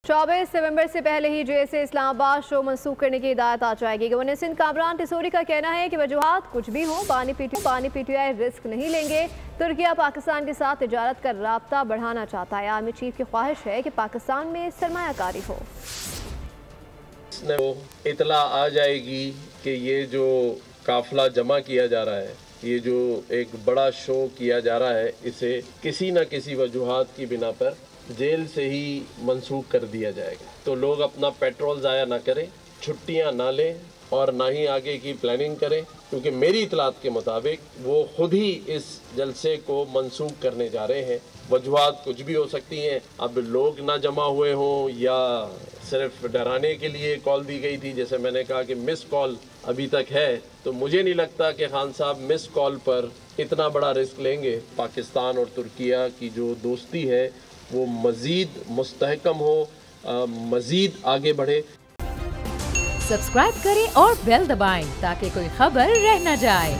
24 नवंबर से पहले ही JSA Islamabad show मंसूख करने की हिदायत आ जाएगी। गवर्नर सिंध कामरान टिसोरी का कहना है कि वजूहात कुछ भी हों, पानी PTI रिस्क नहीं लेंगे। तुर्किया पाकिस्तान के साथ तिजारत का राब्ता बढ़ाना चाहता है। आर्मी चीफ की ख्वाहिश है कि पाकिस्तान में सरमायाकारी हो। इतला आ जाएगी कि ये जो काफिला जमा किया जा रहा है, ये जो एक बड़ा शो किया जा रहा है, इसे किसी न किसी वजूहात की बिना पर जेल से ही मंसूख कर दिया जाएगा। तो लोग अपना पेट्रोल ज़ाया ना करें, छुट्टियां ना लें और ना ही आगे की प्लानिंग करें, क्योंकि मेरी इतलात के मुताबिक वो खुद ही इस जलसे को मंसूख करने जा रहे हैं। वजूहात कुछ भी हो सकती हैं। अब लोग ना जमा हुए हों या सिर्फ डराने के लिए कॉल दी गई थी, जैसे मैंने कहा कि मिस कॉल अभी तक है, तो मुझे नहीं लगता कि खान साहब मिस कॉल पर इतना बड़ा रिस्क लेंगे। पाकिस्तान और तुर्किया की जो दोस्ती है वो मज़ीद मुस्तहकम हो, मज़ीद आगे बढ़े। सब्सक्राइब करें और बेल दबाएं ताकि कोई खबर रह न जाए।